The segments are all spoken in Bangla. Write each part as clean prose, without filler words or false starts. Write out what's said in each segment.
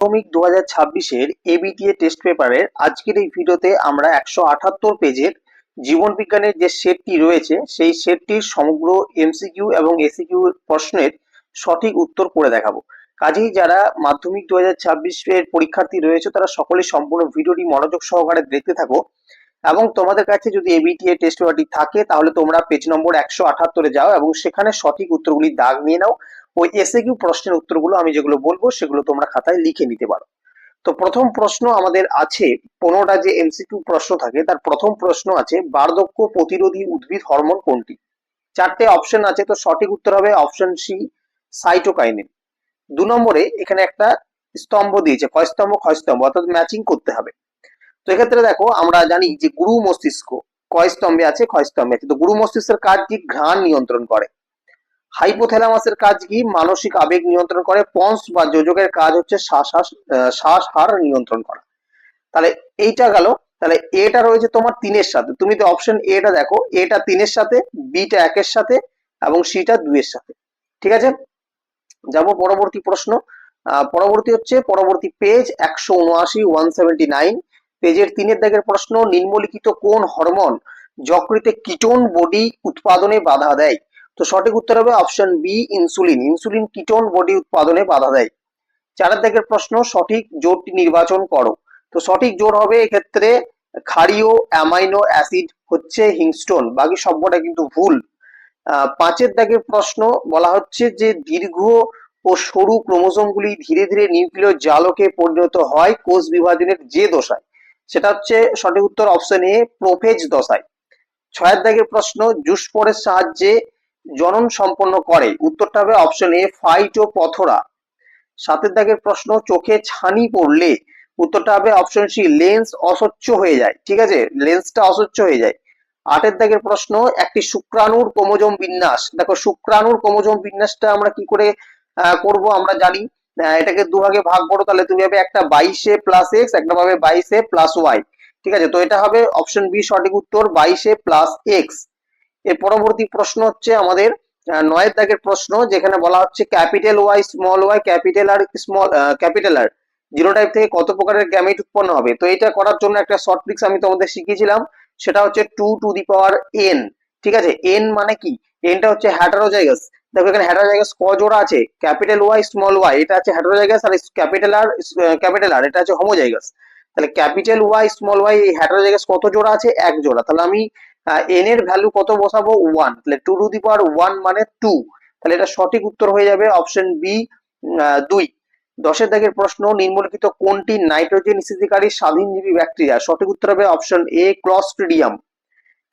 মাধ্যমিক 2026-এর এবিটিএ টেস্ট পেপারের আজকের এই ভিডিওতে আমরা 178 পেজের জীবন বিজ্ঞানের যে সেটটি রয়েছে সেই সেটটির সমগ্র এমসিকিউ এবং এসিকিউ প্রশ্নের সঠিক উত্তর করে দেখাবো। কাজেই যারা মাধ্যমিক 2026-এর পরীক্ষার্থী রয়েছে তারা সকলেই সম্পূর্ণ ভিডিওটি মনোযোগ সহকারে দেখতে থাকো এবং তোমাদের কাছে যদি এবিটিএ টেস্ট পেপারটি থাকে তাহলে তোমরা পেজ নম্বর 178-এ যাও এবং সেখানে সঠিক উত্তরগুলি দাগ নিয়ে নাও। ওই এসএকিউ প্রশ্নের উত্তরগুলো আমি যেগুলো বলবো সেগুলো তোমরা খাতায় লিখে নিতে পারো। তো প্রথম প্রশ্ন আমাদের আছে 15টা যে এমসিকিউ প্রশ্ন থাকে তার প্রথম প্রশ্ন আছে বার্ধক্য প্রতিরোধী উদ্ভিদ হরমোন কোনটি? চারটে অপশন আছে, তো সঠিক উত্তর হবে অপশন সি সাইটোকাইনিন। 2 নম্বরে এখানে একটা স্তম্ভ দিয়েছে, ক্ষয় স্তম্ভ অর্থাৎ ম্যাচিং করতে হবে। তো এক্ষেত্রে দেখো আমরা জানি যে গুরু মস্তিষ্ক কয় স্তম্ভে আছে? ক্ষয় স্তম্ভে আছে। তো গুরু মস্তিষ্কের কাজ কি? ঘ্রাণ নিয়ন্ত্রণ করে। হাইপোথ্যালামাসের কাজ কি? মানসিক আবেগ নিয়ন্ত্রণ করে। পন্স বা যোজকের কাজ হচ্ছে শ্বাস হার নিয়ন্ত্রণ করা। তাহলে এইটা গেল। তাহলে এটা রয়েছে তোমার 3-এর সাথে, তুমি তো অপশন এটা দেখো, এটা 3-এর সাথে, বিটা 1-এর সাথে এবং সিটা 2-এর সাথে। ঠিক আছে, যাব পরবর্তী প্রশ্ন। পরবর্তী পেজ 179, 179 পেজের 3-এর দাগের প্রশ্ন, নিম্নলিখিত কোন হরমোন যকৃতে কিটোন বডি উৎপাদনে বাধা দেয়? তো সঠিক উত্তর হবে option B insulin. Insulin ketone body উৎপাদনে বাধা দেয়। 4-এর দাগের প্রশ্ন, সঠিক জোড়টি নির্বাচন করো। তো সঠিক জোড় হবে এক্ষেত্রে ক্ষারীয় অ্যামাইনো অ্যাসিড হচ্ছে হিংস্টোন, বাকি সবকটা কিন্তু ভুল। 5-এর দাগের প্রশ্ন বলা হচ্ছে যে দীর্ঘ ও সরু ক্রোমোজোমগুলি ধীরে ধীরে নিউক্লিয় জালকে পরিণত হয় কোষ বিভাজনের যে দশায়, সেটা হচ্ছে সঠিক উত্তর অপশন এ প্রোফেজ দশায়। 6-এর দাগের প্রশ্ন, জুস্পোরের সাহায্যে জনন সম্পন্ন করে, উত্তরটা হবে অপশন এ ফাইটোপথরা। 7-এর দাগের প্রশ্ন, চোখে ছানি পড়লে, উত্তরটা হবে অপশন সি লেন্স অস্বচ্ছ হয়ে যায়। ঠিক আছে, লেন্সটা অস্বচ্ছ হয়ে যায়। 8-এর দাগের প্রশ্ন, একটি শুক্রাণুর ক্রোমোজোম বিন্যাস। দেখো শুক্রাণুর ক্রোমোজোম বিন্যাসটা আমরা কি করে করব আমরা জানি। এটাকে দুভাগে ভাগ করো, তাহলে তুমি হবে একটা 22A প্লাস এক্স, একটা পাবে 22A প্লাস ওয়াই। ঠিক আছে, তো এটা হবে অপশন বি সঠিক উত্তর 22A প্লাস এক্স। এর পরবর্তী প্রশ্ন হচ্ছে আমাদের 9-এর দাগের প্রশ্ন, যেখানে বলা হচ্ছে capital Y small Y capital R genotype থেকে কত প্রকারের গ্যামেট উৎপন্ন হবে? তো এটা করার জন্য একটা শর্ট ট্রিক্স আমি তোমাদের শিখিয়েছিলাম, সেটা হচ্ছে 2n। ঠিক আছে, n মানে কি? nটা হচ্ছে হেটারোজাইগাস। দেখো এখানে হেটারোজাইগাস ক জোড়া আছে? ক্যাপিটাল ওয়াই স্মল ওয়াই এটা আছে হেটারোজাইগাস, আর ক্যাপিটাল আর এটা আছে হোমোজাইগাস। তাহলে ক্যাপিটাল ওয়াই স্মল ওয়াই এই হেটারোজাইগাস কত জোড়া আছে? এক জোড়া। তাহলে আমি n এর ভ্যালু কত বসাবো? 1। তাহলে 2 মানে 2। তাহলে এটা সঠিক উত্তর হয়ে যাবে অপশন বি 2। 10-এর দাগের প্রশ্ন, নিম্নলিখিত কোনটি নাইট্রোজেন স্থিতিকারী স্বাধীনজীবী ব্যাকটেরিয়া? সঠিক উত্তর হবে অপশন এ ক্লস্ট্রিডিয়াম।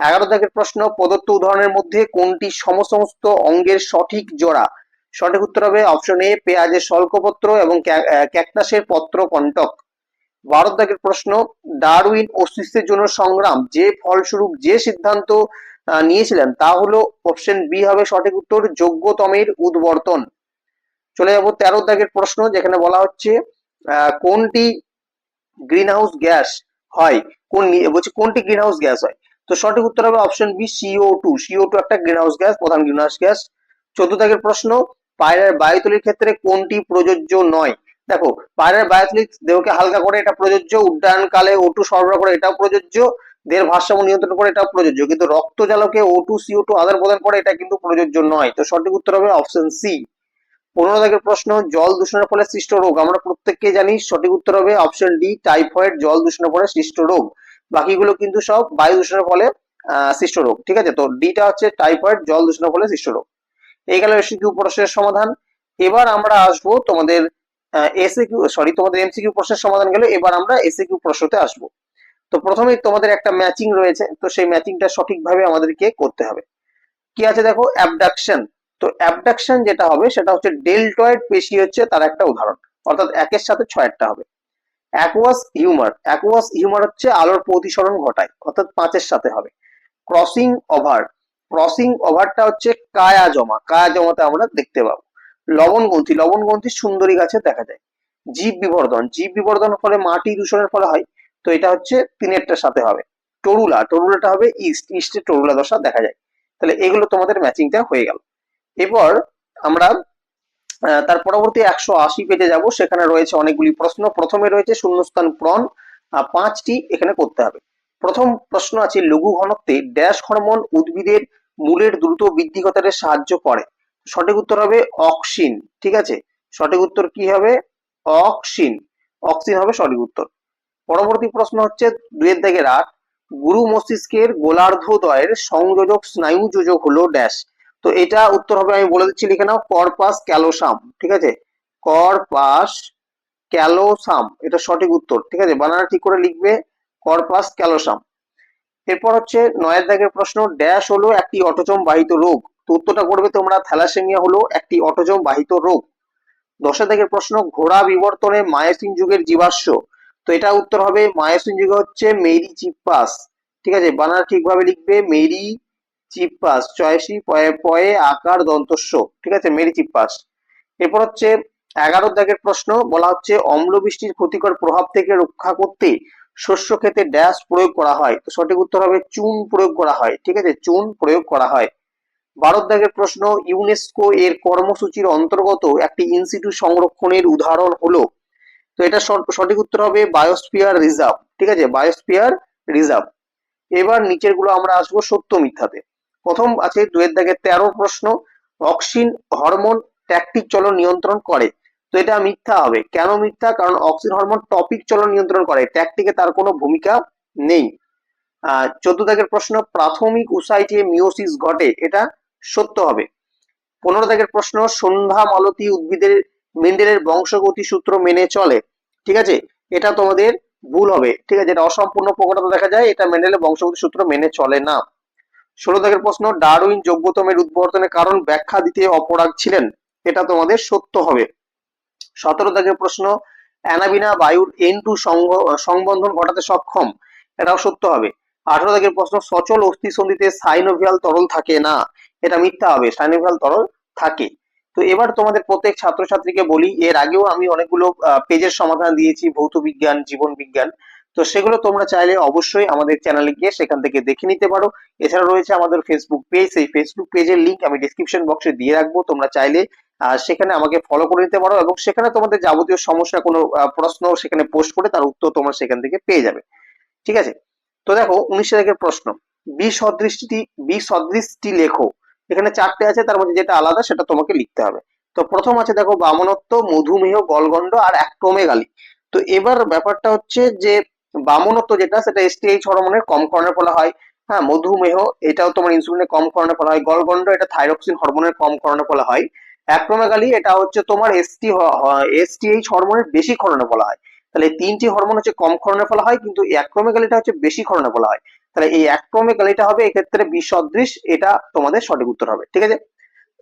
11 দাগের প্রশ্ন, প্রদত্ত উদাহরণের মধ্যে কোনটি সমস্ত অঙ্গের সঠিক জোড়া? সঠিক উত্তর হবে অপশন এ পেঁয়াজের শল্কপত্র এবং ক্যাকটাসের পত্র কণ্টক। 12 দাগের প্রশ্ন, ডারউইন অস্তিত্বের জন্য সংগ্রাম যে ফলস্বরূপ যে সিদ্ধান্ত নিয়েছিলেন তা হলো অপশন বি হবে সঠিক উত্তর যোগ্যতমের উদ্বর্তন। চলে যাব 13 দাগের প্রশ্ন, যেখানে বলা হচ্ছে কোনটি গ্রিন হাউস গ্যাস হয়? কোনটি গ্রিন হাউস গ্যাস হয়? তো সঠিক উত্তর হবে অপশন বি CO2। CO2 একটা গ্রিন হাউস গ্যাস, প্রধান গ্রিন হাউস গ্যাস। 14 দাগের প্রশ্ন, পায়রার বায়ুতলির ক্ষেত্রে কোনটি প্রযোজ্য নয়? দেখো পায়রার বায়ুতলি দেহকে হালকা করে এটা প্রযোজ্য, উড্ডয়নকালে O2 সরবরাহ করে এটাও প্রযোজ্য, দেহের ভারসাম্য নিয়ন্ত্রণ করে এটাও প্রযোজ্য, কিন্তু রক্তজালকে O2 CO2 আদান প্রদান করে এটা কিন্তু প্রযোজ্য নয়। তো সঠিক উত্তর হবে অপশন সি। 15 দাগের প্রশ্ন, জল দূষণের ফলে সৃষ্ট রোগ, আমরা প্রত্যেককে জানি সঠিক উত্তর হবে অপশন ডি টাইফয়েড জল দূষণের ফলে সৃষ্ট রোগ। বাকিগুলো কিন্তু সব বায়ু দূষণের ফলে সৃষ্ট রোগ। ঠিক আছে, তো ডিটা হচ্ছে টাইফয়েড জল দূষণের ফলে সৃষ্ট রোগ। এই গেল এসিকিউ প্রশ্নের সমাধান। এবার আমরা আসবো তোমাদের তোমাদের এমসিকিউ প্রশ্নের সমাধান গেল, এবার আমরা এসিকিউ প্রশ্নতে আসবো। তো প্রথমেই তোমাদের একটা ম্যাচিং রয়েছে, তো সেই ম্যাচিংটা সঠিকভাবে আমাদেরকে করতে হবে। কি আছে দেখো, অ্যাবডাকশন। তো অ্যাবডাকশন যেটা হবে সেটা হচ্ছে ডেল্টয়েড পেশি হচ্ছে তার একটা উদাহরণ, অর্থাৎ 1-এর সাথে 6-এরটা হবে। অ্যাকুয়াস হিউমার হচ্ছে আলোর প্রতিসরণ ঘটায়, অর্থাৎ 5-এর সাথে হবে। ক্রসিং ওভার, ক্রসিং ওভারটা হচ্ছে কায়া জমাতে আমরা দেখতে পাবো। লবণ গ্রন্থি সুন্দরী গাছে দেখা যায়। জীব বিবর্ধনের ফলে মাটি দূষণের ফলে হয়, তো এটা হচ্ছে 3-এরটার সাথে হবে। টরুলাটা হবে ইস্টে টরুলা দশা দেখা যায়। তাহলে এগুলো তোমাদের ম্যাচিংটা হয়ে গেল। এরপর আমরা তার পরবর্তী 180 পেজে যাব, সেখানে রয়েছে অনেকগুলি প্রশ্ন। প্রথমে রয়েছে শূন্যস্থান পূরণ, 5টি এখানে করতে হবে। প্রথম প্রশ্ন আছে, লঘু ঘনত্বে ড্যাশ হরমোন উদ্ভিদের মূলের দ্রুত বৃদ্ধি ঘটাতে সাহায্য করে? সঠিক উত্তর হবে অক্সিন। ঠিক আছে, সঠিক উত্তর কি হবে? অক্সিন। অক্সিন হবে সঠিক উত্তর। পরবর্তী প্রশ্ন হচ্ছে 2-8, গুরু মস্তিষ্কের গোলার্ধদ্বয়ের সংযোজক স্নায়ু যোজক হলো ড্যাশ। তো এটা উত্তর হবে, আমি বলে দিচ্ছি, লিখে নাও, কর্পাস ক্যালোসাম। ঠিক আছে, কর্পাস ক্যালোসাম এটা সঠিক উত্তর। ঠিক আছে, বানানটা ঠিক করে লিখবে, কর্পাস ক্যালোসাম। এরপর হচ্ছে 9 প্রশ্ন, ড্যাশ হলো একটি অটোজম বাহিত রোগ? তো উত্তরটা করবে তোমরা, থ্যালাসেমিয়া হলো একটি অটোজম বাহিত রোগ। 10 প্রশ্ন, ঘোড়া বিবর্তনে মায়োসিন যুগের জীবাশ্ম? তো এটা উত্তর হবে, মায়োসিন যুগে হচ্ছে মেরি চিপ্পাস। ঠিক আছে, বানান ঠিকভাবে লিখবে, মেরি চিপ্পাস, চয়সি পয়ে পয়ে আকার দন্তস্ব। ঠিক আছে, মেরি চিপ্পাস। এরপর হচ্ছে 11 প্রশ্ন, বলা হচ্ছে অম্লবৃষ্টির ক্ষতিকর প্রভাব থেকে রক্ষা করতে শস্য ক্ষেতে ড্যাশ প্রয়োগ করা হয়? তো সঠিক উত্তর হবে চুন প্রয়োগ করা হয়। ঠিক আছে, চুন প্রয়োগ করা হয়। 12 প্রশ্ন, ইউনেস্কো এর কর্মসূচির অন্তর্গত একটি ইনসিটু সংরক্ষণের উদাহরণ হলো? তো এটা সঠিক উত্তর হবে বায়োস্ফিয়ার রিজার্ভ। ঠিক আছে, বায়োস্ফিয়ার রিজার্ভ। এবার নিচের গুলো আমরা আসবো সত্য মিথ্যাতে। প্রথম আছে 2-13 প্রশ্ন, অক্সিন হরমোন ট্যাকটিক চলন নিয়ন্ত্রণ করে? তো এটা মিথ্যা হবে। কেন মিথ্যা? কারণ অক্সিন হরমোন টপিক চলন নিয়ন্ত্রণ করে, ট্যাকটিকে তার কোনো ভূমিকা নেই। 14 প্রশ্ন, প্রাথমিক উসাইটে মিওসিস ঘটে? এটা সত্য হবে। 15 প্রশ্ন, সন্ধ্যা মালতী উদ্ভিদের মেন্ডেলের বংশগতি সূত্র মেনে চলে? ঠিক আছে, এটা তোমাদের ভুল হবে। ঠিক আছে, এটা অসম্পূর্ণ প্রকটতা দেখা যায়, এটা মেন্ডেলের বংশগতি সূত্র মেনে চলে না। 16 প্রশ্ন, ডারউইন যোগ্যতমের উদ্বর্তনের কারণ ব্যাখ্যা দিতে অপরাগ ছিলেন? এটা তোমাদের সত্য হবে। 17 প্রশ্ন, অ্যানাবিনা বায়ুর N2 সংবন্ধন ঘটাতে সক্ষম? এটাও সত্য হবে। 18 প্রশ্ন, সচল অস্থিসন্ধিতে সাইনোভিয়াল তরল থাকে না? এটা মিথ্যা হবে, সাইনোভিয়াল তরল থাকে। তো এবার তোমাদের প্রত্যেক ছাত্রছাত্রীকে বলি, এর আগেও আমি অনেকগুলো পেজের সমাধান দিয়েছি, ভৌত বিজ্ঞান, জীবন বিজ্ঞান। তো সেগুলো তোমরা চাইলে অবশ্যই আমাদের চ্যানেলে গিয়ে সেখান থেকে দেখে নিতে পারো। এছাড়া রয়েছে আমাদের ফেসবুক পেজ, সেই ফেসবুক পেজের লিংক আমি ডিসক্রিপশন বক্সে দিয়ে রাখবো, তোমরা চাইলে সেখানে আমাকে ফলো করে নিতে পারো, এবং সেখানে তোমাদের যাবতীয় সমস্যা, কোনো প্রশ্ন সেখানে পোস্ট করে তার উত্তর তোমরা সেখান থেকে পেয়ে যাবে। ঠিক আছে, তো দেখো 19 প্রশ্ন, বিসদৃশটি লেখো। এখানে 4টে আছে, তার মধ্যে যেটা আলাদা সেটা তোমাকে লিখতে হবে। তো প্রথম আছে দেখো, বামনত্ব, মধুমেহ, গলগণ্ড আর অ্যাক্রোমেগালি। তো এবার ব্যাপারটা হচ্ছে যে বামনত্ব যেটা, সেটা এসটিএইচ হরমোনের কম কারণে বলা হয়। হ্যাঁ, মধুমেহ এটাও তোমার ইনসুলিনের কম কারণে বলা হয়। গলগণ্ড এটা থাইরক্সিন হরমোনের কম কারণে বলা হয়। অ্যাক্রোমেগালি এটা হচ্ছে তোমার এসটিএইচ হরমোনের বেশি কারণে বলা হয়। তাহলে 3টি হরমোন হচ্ছে কম ক্ষরণে ফলা হয়, কিন্তু অ্যাক্রোমেগালিটা হচ্ছে বেশি ক্ষরণে ফলা হয়। তাহলে এই অ্যাক্রোমেগালিটা হবে এক্ষেত্রে বিসদৃশ, এটা তোমাদের সঠিক উত্তর হবে। ঠিক আছে,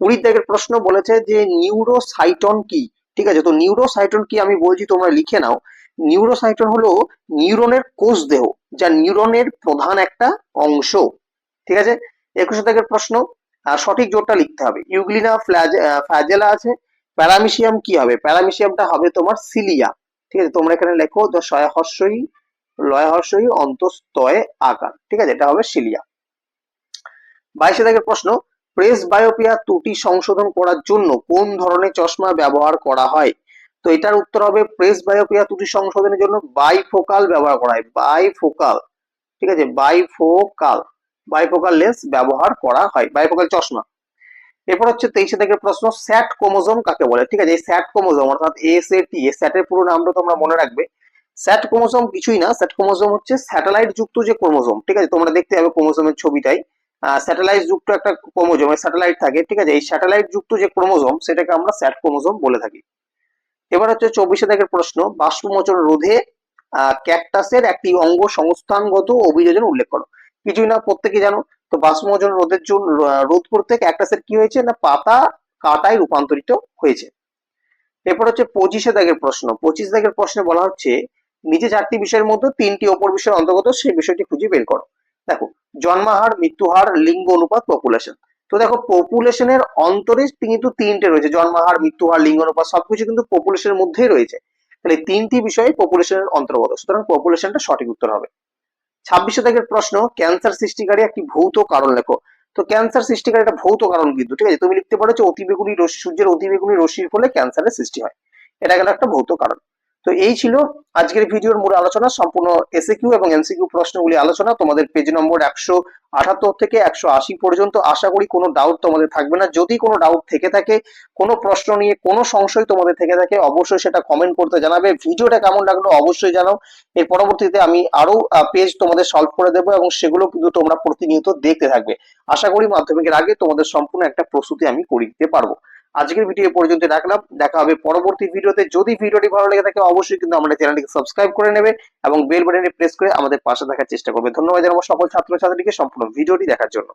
20 প্রশ্ন বলেছে যে নিউরোসাইটন কি? ঠিক আছে, তো নিউরোসাইটন কি আমি বলছি, তোমরা লিখে নাও। নিউরোসাইটন হলো নিউরনের কোষ দেহ, যা নিউরনের প্রধান একটা অংশ। ঠিক আছে, 21 প্রশ্ন, সঠিক জোরটা লিখতে হবে। ইউগ্লিনা ফ্ল্যাজেলা আছে, প্যারামিশিয়াম কি হবে? প্যারামিশিয়ামটা হবে তোমার সিলিয়া। ঠিক আছে, তোমরা এখানে লেখো শয় হর্ষই লয় হর্ষই অন্তস্তয় আকার। ঠিক আছে, এটা হবে সিলিয়া। 22 প্রশ্ন, প্রেস বায়োপিয়া ত্রুটি সংশোধন করার জন্য কোন ধরনের চশমা ব্যবহার করা হয়? তো এটার উত্তর হবে, প্রেস বায়োপিয়া ত্রুটি সংশোধনের জন্য বাইফোকাল ব্যবহার করা হয়, বাইফোকাল। ঠিক আছে, বাইফোকাল লেন্স ব্যবহার করা হয়, বাইফোকাল চশমা। এরপর হচ্ছে 23 প্রশ্ন, স্যাট ক্রোমোজোম কাকে বলে? ঠিক আছে, এই স্যাট ক্রোমোজোম অর্থাৎ এসএটি, এই স্যাটের পুরো নামটা তোমরা মনে রাখবে। স্যাট ক্রোমোজোম কিছুই না, স্যাট ক্রোমোজোম হচ্ছে স্যাটেলাইট যুক্ত যে ক্রোমোজোম। ঠিক আছে, তোমরা দেখতে পাবে ক্রোমোজোমের ছবিটাই স্যাটেলাইট যুক্ত একটা ক্রোমোজোম, স্যাটেলাইট থাকে। ঠিক আছে, এই স্যাটেলাইট যুক্ত যে ক্রোমোজোম সেটাকে আমরা স্যাট ক্রোমোজোম বলে থাকি। এবার হচ্ছে 24 প্রশ্ন, বাষ্পমোচন রোধে ক্যাকটাসের একটি অঙ্গ সংস্থানগত অভিযোজন উল্লেখ করো। কিছুই না, প্রত্যেকে জানো। তো বাষ্পমোচন রোধের জন্য রোধ করতে ক্যাকটাসের কি হয়েছে না, পাতা কাঁটায় রূপান্তরিত হয়েছে। এরপর হচ্ছে 25 প্রশ্ন। 25 প্রশ্নে বলা হচ্ছে নিচে 4টি বিষয়ের মধ্যে 3টি অপর বিষয়ের অন্তর্গত, সেই বিষয়টি খুঁজে বের করো। দেখো, জন্মাহার, মৃত্যুহার, লিঙ্গ অনুপাত, পপুলেশন। তো দেখো, পপুলেশনের অন্তরে কিন্তু 3টে রয়েছে, জন্মাহার, মৃত্যুহার, লিঙ্গ অনুপাত, সবকিছু কিন্তু পপুলেশনের মধ্যেই রয়েছে। তাহলে 3টি বিষয় পপুলেশনের অন্তর্গত, সুতরাং পপুলেশনটা সঠিক উত্তর হবে। 26 প্রশ্ন, ক্যান্সার সৃষ্টিকারী একটি ভৌত কারণ লেখো। তো ক্যান্সার সৃষ্টিকারী একটা ভৌত কারণ কিন্তু, ঠিক আছে? তুমি লিখতে পারো যে অতিবেগুনি রশ্মি, সূর্যের অতিবেগুনি রশ্মির ফলে ক্যান্সারের সৃষ্টি হয়, এটা গেল একটা ভৌত কারণ। তো এই ছিল আজকের ভিডিওর মূল আলোচনা, সম্পূর্ণ এসএকিউ এবং এমসিকিউ প্রশ্নগুলি আলোচনা, তোমাদের পেজ নম্বর 178 থেকে 180 পর্যন্ত। আশা করি কোনো ডাউট তোমাদের থাকবে না। যদি কোনো ডাউট থেকে থাকে, কোনো প্রশ্ন নিয়ে কোনো সংশয় তোমাদের থেকে থাকে, অবশ্যই সেটা কমেন্ট করতে জানাবে। ভিডিওটা কেমন লাগলো অবশ্যই জানাও। এর পরবর্তীতে আমি আরো পেজ তোমাদের সলভ করে দেবো এবং সেগুলো কিন্তু তোমরা প্রতিনিয়ত দেখতে থাকবে। আশা করি মাধ্যমিকের আগে তোমাদের সম্পূর্ণ একটা প্রস্তুতি আমি করিয়ে দিতে পারবো। আজকের ভিডিও পর্যন্ত রাখলাম, দেখা হবে পরবর্তী ভিডিওতে। যদি ভিডিওটি ভালো লেগে থাকে অবশ্যই কিন্তু আমাদের চ্যানেলটিকে সাবস্ক্রাইব করে নেবে এবং বেল বাটনে প্রেস করে আমাদের পাশে থাকার চেষ্টা করবে। ধন্যবাদ জানাবো সকল ছাত্রছাত্রীকে সম্পূর্ণ ভিডিওটি দেখার জন্য।